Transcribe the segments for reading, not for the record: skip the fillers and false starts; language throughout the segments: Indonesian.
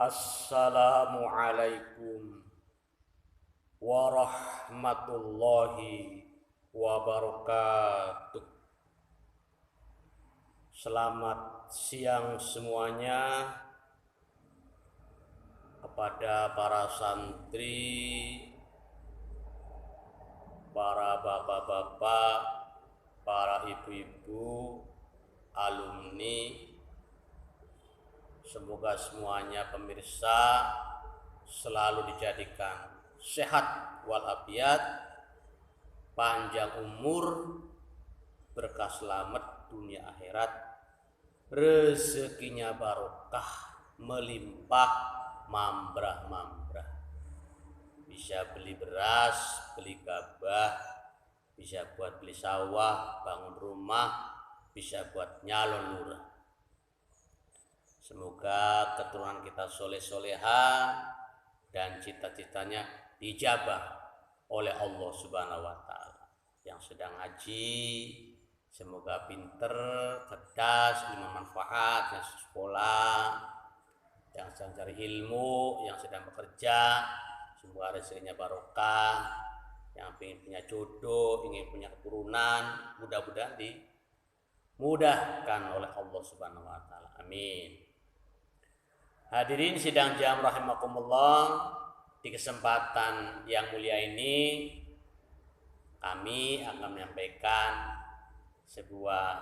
Assalamualaikum warahmatullahi wabarakatuh. Selamat siang semuanya kepada para santri, para bapak-bapak, para ibu-ibu, alumni. Semoga semuanya pemirsa selalu dijadikan sehat walafiat, panjang umur, berkah selamat dunia akhirat, rezekinya barokah, melimpah, mambrah-mambrah. Bisa beli beras, beli gabah, bisa buat beli sawah, bangun rumah, bisa buat nyalon lurah. Semoga keturunan kita soleh-soleha dan cita-citanya dijabah oleh Allah Subhanahu wa Ta'ala. Yang sedang haji, semoga pinter, cerdas, ilmu manfaat, yang sekolah, yang sedang cari ilmu, yang sedang bekerja, semoga rezekinya barokah, yang ingin punya jodoh, ingin punya keturunan, mudah-mudahan dimudahkan oleh Allah Subhanahu wa Ta'ala. Amin. Hadirin sidang jam rahimakumullah, di kesempatan yang mulia ini kami akan menyampaikan sebuah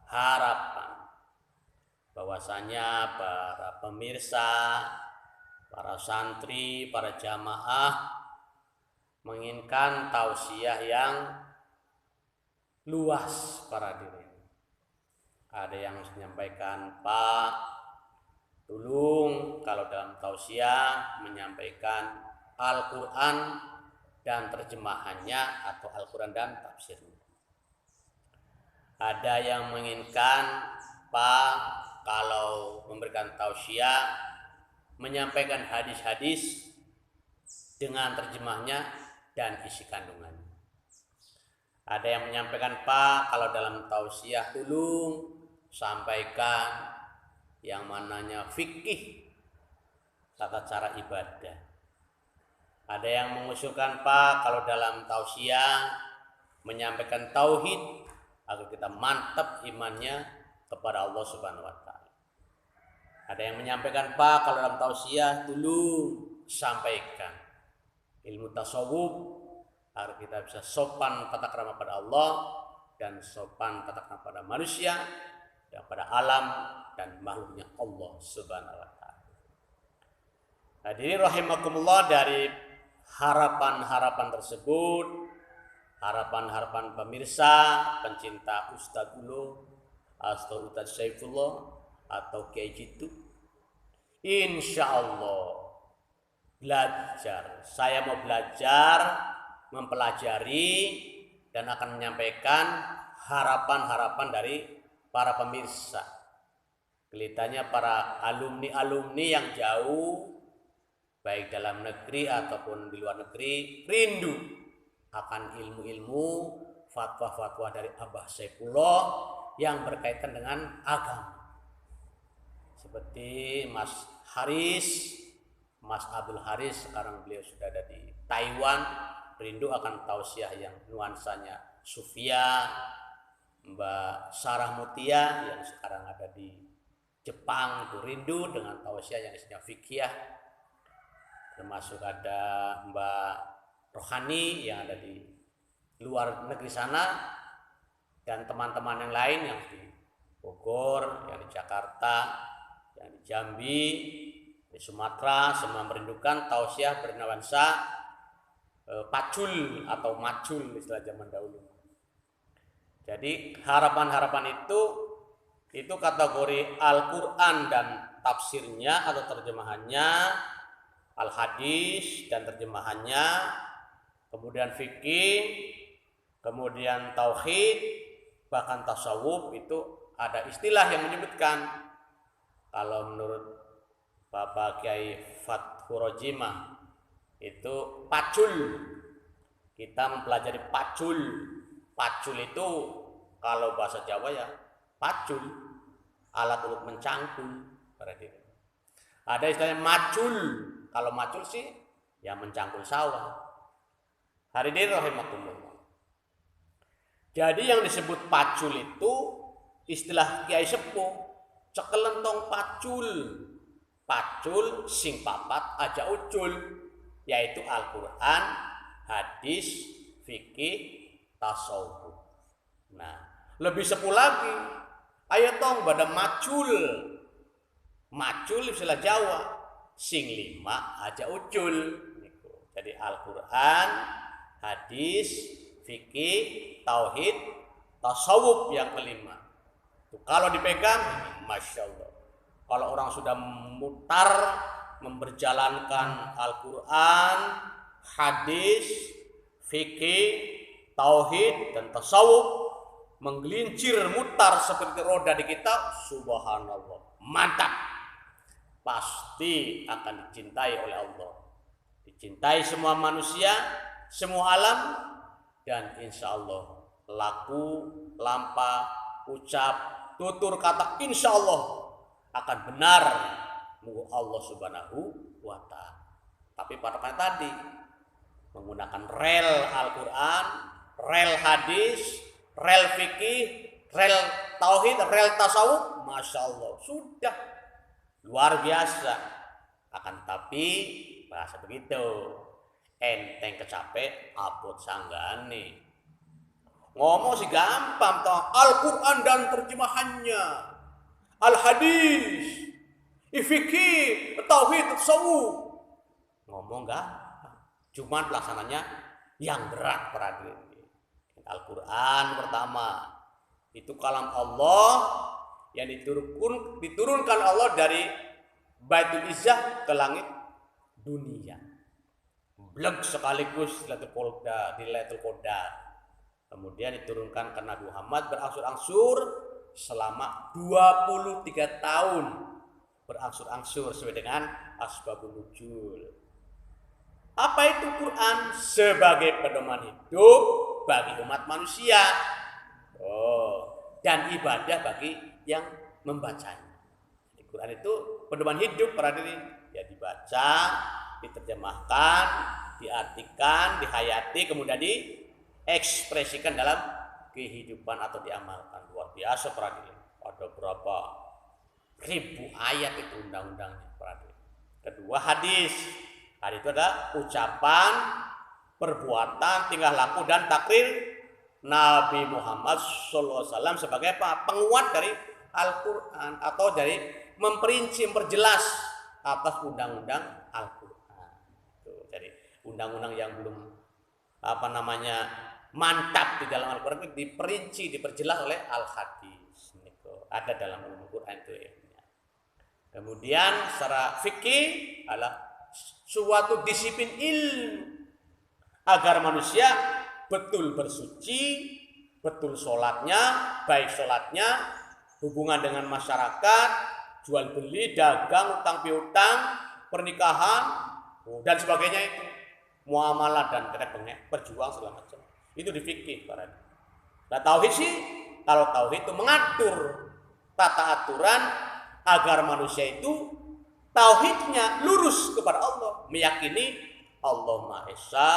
harapan bahwasanya para pemirsa, para santri, para jamaah menginginkan tausiah yang luas para hadirin. Ada yang menyampaikan, Pak, tolong kalau dalam tausiah menyampaikan Al-Quran dan terjemahannya atau Al-Quran dan tafsirnya. Ada yang menginginkan, Pak, kalau memberikan tausiah menyampaikan hadis-hadis dengan terjemahnya dan isi kandungannya. Ada yang menyampaikan, Pak, kalau dalam tausiah tolong sampaikan yang mananya fikih, tata cara ibadah. Ada yang mengusulkan, Pak, kalau dalam tausiah menyampaikan tauhid agar kita mantap imannya kepada Allah Subhanahu wa Ta'ala. Ada yang menyampaikan, Pak, kalau dalam tausiah tolong sampaikan ilmu tasawuf agar kita bisa sopan tata krama pada Allah dan sopan tata krama pada manusia, pada alam dan makhluknya Allah Subhanahu wa Ta'ala. Hadirin rahimakumullah, dari harapan-harapan tersebut, harapan-harapan pemirsa, pencinta Ustadz Ulu atau Ustadz Saifullah atau Kiai Jitu, insya Allah belajar. Saya mau belajar, mempelajari dan akan menyampaikan harapan-harapan dari para pemirsa, kelihatannya para alumni-alumni yang jauh, baik dalam negeri ataupun di luar negeri, rindu akan ilmu-ilmu, fatwa-fatwa dari Abah Saifullah yang berkaitan dengan agama. Seperti Mas Haris, Mas Abdul Haris, sekarang beliau sudah ada di Taiwan, rindu akan tausiah yang nuansanya Sufia. Mbak Sarah Mutia yang sekarang ada di Jepang itu rindu dengan tausiah yang isinya fikih. Termasuk ada Mbak Rohani yang ada di luar negeri sana, dan teman-teman yang lain yang di Bogor, yang di Jakarta, yang di Jambi, di Sumatera, semua merindukan tausiah bernuansa pacul atau macul istilah zaman dahulu. Jadi harapan-harapan itu kategori Al-Quran dan tafsirnya atau terjemahannya, Al-Hadis dan terjemahannya, kemudian fikih, kemudian tauhid, bahkan tasawuf. Itu ada istilah yang menyebutkan, kalau menurut Bapak Kiai Fathur Rojimah itu pacul. Kita mempelajari pacul. Pacul itu kalau bahasa Jawa ya pacul, alat untuk mencangkul. Ada istilahnya macul. Kalau macul sih yang mencangkul sawah. Hadirin rahimakumullah. Jadi yang disebut pacul itu istilah Kiai Sepuh, cekelentong pacul. Pacul sing papat aja ucul, yaitu Al-Qur'an, hadis, fikih, tasawuf. Nah, lebih sepuh lagi, ayo tong pada macul. Macul istilah Jawa, sing lima aja ucul. Jadi Al-Qur'an, hadis, fikih, tauhid, tasawuf yang kelima. Tuh, kalau dipegang, masya Allah. Kalau orang sudah mutar memperjalankan Al-Quran, hadis, fikih, tauhid, dan tasawuf, menggelincir mutar seperti roda di kita, subhanallah, mantap. Pasti akan dicintai oleh Allah. Dicintai semua manusia, semua alam, dan insya Allah laku, lampa, ucap, tutur kata insya Allah akan benar menurut Allah Subhanahu wa Ta'ala. Tapi pada tadi menggunakan rel Al-Quran, rel hadis, rel fikih, rel tauhid, rel tasawuf, masya Allah sudah luar biasa. Akan tapi bahasa begitu enteng kecapek abot sanggane. Ngomong sih gampang toh, Al-Quran dan terjemahannya, Al-Hadis, Fikih, Tauhid, Tasawuf. Ngomong gampang, cuman pelaksananya yang berat perhatian. Al-Quran pertama itu kalam Allah yang diturunkan Allah dari Baitul Izzah ke langit dunia. Bleg sekaligus di Lailatul Qadar. Kemudian diturunkan ke Nabi Muhammad berangsur-angsur selama 23 tahun. Berangsur-angsur sesuai dengan asbabun nuzul. Apa itu Quran? Sebagai pedoman hidup bagi umat manusia. Dan ibadah bagi yang membacanya. Di Quran itu pedoman hidup para diri. Ya dibaca, diterjemahkan, diartikan, dihayati, kemudian diekspresikan dalam kehidupan atau diamalkan. Luar biasa para diri. Ada berapa ribu ayat itu undang-undangnya para diri. Kedua hadis. Hadis itu adalah ucapan, perbuatan, tingkah laku dan takrir Nabi Muhammad SAW sebagai apa? Penguat dari Al-Quran atau dari memperinci, memperjelas atas undang-undang Al-Quran. Jadi undang-undang yang belum mantap di dalam Al-Quran itu diperinci, diperjelas oleh Al-Hadis. Ada dalam Al-Quran itu ya. Kemudian secara fikih adalah suatu disiplin ilmu agar manusia betul bersuci, betul sholatnya, baik sholatnya, hubungan dengan masyarakat, jual beli, dagang, utang piutang, pernikahan, dan sebagainya itu, muamalah dan berjuang segala macam. Itu difikih para. Nah tauhid sih, kalau tauhid itu mengatur tata aturan agar manusia itu tauhidnya lurus kepada Allah, meyakini Allah Maha Esa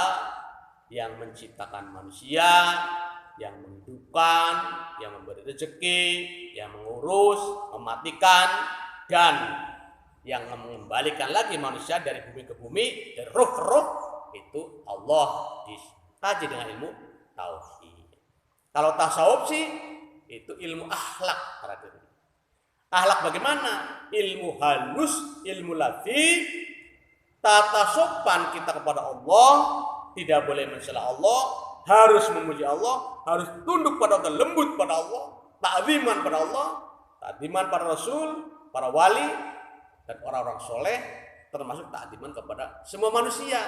yang menciptakan manusia, yang menghidupkan, yang memberi rezeki, yang mengurus, mematikan, dan yang mengembalikan lagi manusia dari bumi ke bumi, dari roh ke roh, itu Allah dikaji dengan ilmu tauhid. Kalau tasawuf sih itu ilmu akhlak. Akhlak bagaimana? Ilmu halus, ilmu latif, tata sopan kita kepada Allah, tidak boleh mencela Allah, harus memuji Allah, harus tunduk pada Allah, lembut pada Allah, ta'ziman pada Allah, ta'ziman pada Rasul, para wali, dan orang-orang soleh, termasuk ta'ziman kepada semua manusia.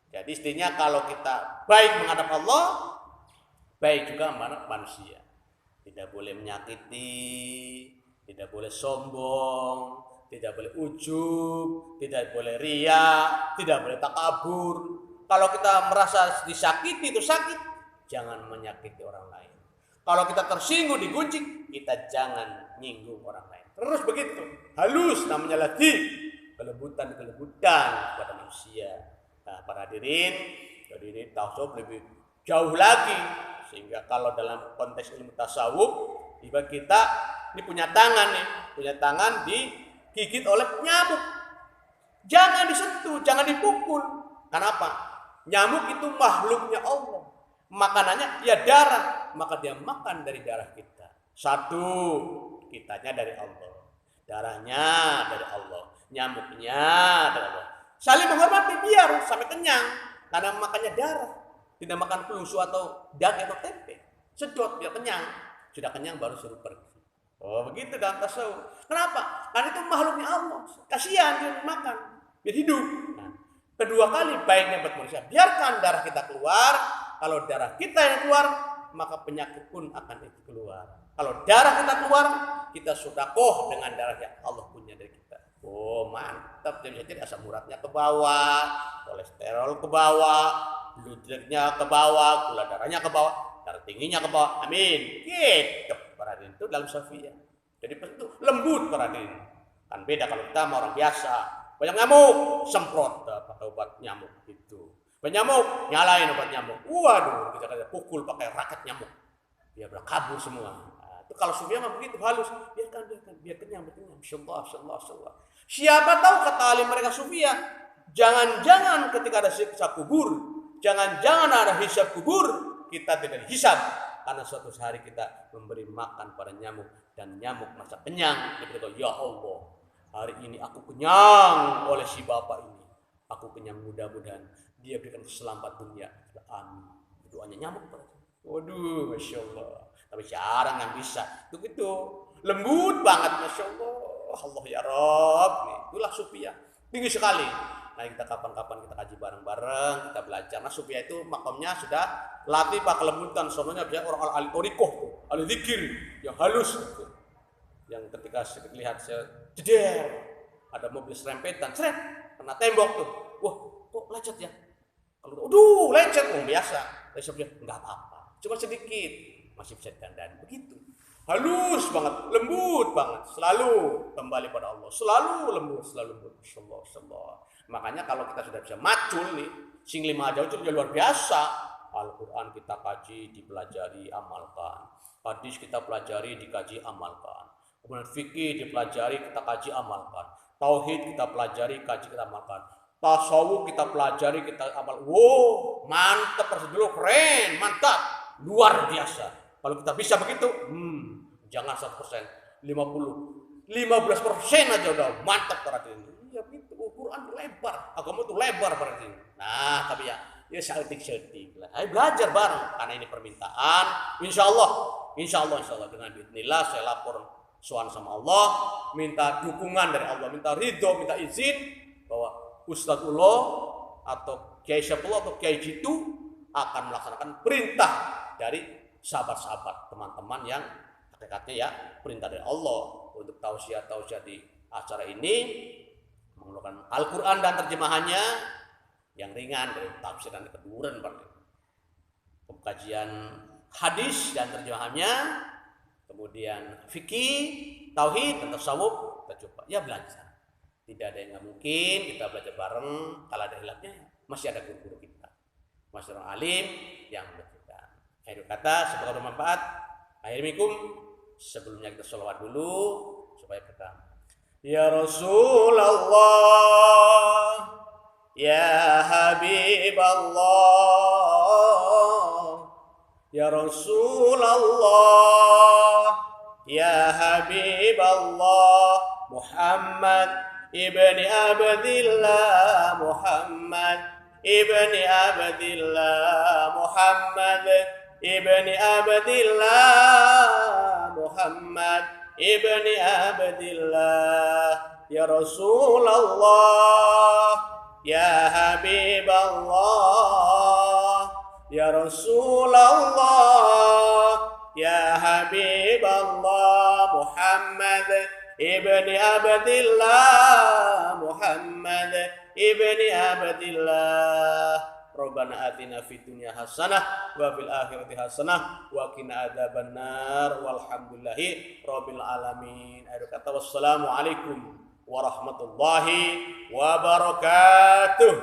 Jadi istinya kalau kita baik menghadap Allah, baik juga menghadap manusia. Tidak boleh menyakiti, tidak boleh sombong, tidak boleh ujub, tidak boleh riya, tidak boleh takabur. Kalau kita merasa disakiti itu sakit, jangan menyakiti orang lain. Kalau kita tersinggung, digunjing, kita jangan nyinggung orang lain. Terus begitu, halus, namanya latif, kelembutan kepada manusia. Nah, para hadirin, jadi ini tasawuf lebih jauh lagi, sehingga kalau dalam konteks ilmu tasawuf, tiba kita ini punya tangan digigit oleh nyamuk, jangan disentuh, jangan dipukul. Kenapa? Nyamuk itu makhluknya Allah, makanannya ya darah, maka dia makan dari darah kita. Satu, kitanya dari Allah, darahnya dari Allah, nyamuknya dari Allah. Saling menghormati biar sampai kenyang, karena makannya darah, tidak makan pelusu atau daging atau tempe. Sedot biar kenyang, sudah kenyang baru suruh pergi. Oh begitu dalam tasawuf. Kenapa? Karena itu makhluknya Allah, kasihan dia makan biar hidup. Nah, kedua kali baiknya buat manusia, biarkan darah kita keluar. Kalau darah kita yang keluar, maka penyakit pun akan itu keluar. Kalau darah kita keluar, kita sedekah dengan darah yang Allah punya dari kita. Oh mantap, jadi asam uratnya ke bawah, kolesterol ke bawah, blood sugar-nya ke bawah, gula darahnya ke bawah, darah tingginya ke bawah. Amin. Gitu perhatian itu dalam Safiyah. Jadi itu lembut perhatian. Kan beda kalau kita sama orang biasa. Banyak nyamuk, semprot pakai obat nyamuk gitu. Banyak nyamuk, nyalain obat nyamuk. Waduh, kita pukul pakai raket nyamuk. Dia kabur semua. Kalau Sufiyah mah begitu halus, biar kenyang. Insyaallah. Siapa tahu kata alim mereka Sufiyah, jangan-jangan ketika ada siksa kubur, jangan-jangan ada hisab kubur, kita tidak dihisab karena suatu hari kita memberi makan pada nyamuk dan nyamuk merasa kenyang. Dia berkata, ya Allah, hari ini aku kenyang oleh si bapak ini. Aku kenyang, mudah-mudahan dia berikan keselamatan dunia. Amin. Doanya nyamuk. Waduh, Masya Allah. Tapi jarang yang bisa. Itu gitu. Lembut banget, Masya Allah. Allah ya Rob. Itulah Sufiyah. Tinggi sekali. Nah kita kapan-kapan kita kaji bareng-bareng, kita belajar. Nah Sufiyah itu makamnya sudah latih pak kelembutan. Soalnya biasanya orang ahli torikoh, ahli zikir yang halus. Gitu. Yang ketika lihat jeder, ada mobil serempetan, seret, kena tembok tuh. Wah, kok lecet ya? Kalau aduh, lecet, biasa. Lecetnya enggak apa-apa, cuma sedikit, masih bisa dandan begitu. Halus banget, lembut banget, selalu kembali pada Allah, selalu lembut. Insyaallah. Makanya kalau kita sudah bisa macul nih, sing lima jauh itu luar biasa. Al-Quran kita kaji, dipelajari, amalkan. Hadis kita pelajari, dikaji, amalkan. Kemudian fikih dipelajari, kita kaji, amalkan. Tauhid kita pelajari, kaji, kita amalkan. Tasawuf kita pelajari, kita amal. Wow, mantap dulu, keren, mantap, luar biasa. Kalau kita bisa begitu, jangan 1%, 50, 15% aja udah mantap berarti ini. Ya begitu, Quran itu lebar, agama itu lebar berarti ini. Nah, tapi ya setik lah. Ayo belajar bareng, karena ini permintaan. Insya Allah dengan bismillah saya lapor soal sama Allah, minta dukungan dari Allah, minta ridho, minta izin bahwa Ustadzullah atau Kiai Syafullah atau Kiai Jitu akan melaksanakan perintah dari sahabat-sahabat teman-teman yang hakikatnya ya perintah dari Allah untuk tausiah di acara ini menggunakan Al-Quran dan terjemahannya yang ringan dari tafsir dan keduren, kajian hadis dan terjemahannya, kemudian fikih, tauhid dan tasawuf. Kita coba ya belajar. Tidak ada yang nggak mungkin, kita belajar bareng. Kalau ada hilangnya, masih ada guru-guru kita, masih orang alim yang belajar. Akhir kata, semoga bermanfaat. Akhirmikum, sebelumnya kita sholawat dulu supaya kita. Ya Rasulullah, ya Habiballah, ya Rasulullah, ya Habiballah, Muhammad ibni Abdillah, Muhammad ibni Abdillah, Muhammad ibni Abdillah, Muhammad ibni Abdillah, ya Rasulullah, ya Habiballah, ya Rasulullah, ya Habiballah, Muhammad ibni Abdillah, Muhammad ibni Abdillah, Rabbana atina fid dunya hasanah wa fil akhirati hasanah wa qina adzabannar walhamdulillahi rabbil alamin. Akhir kata wassalamu alaikum warahmatullahi wabarakatuh.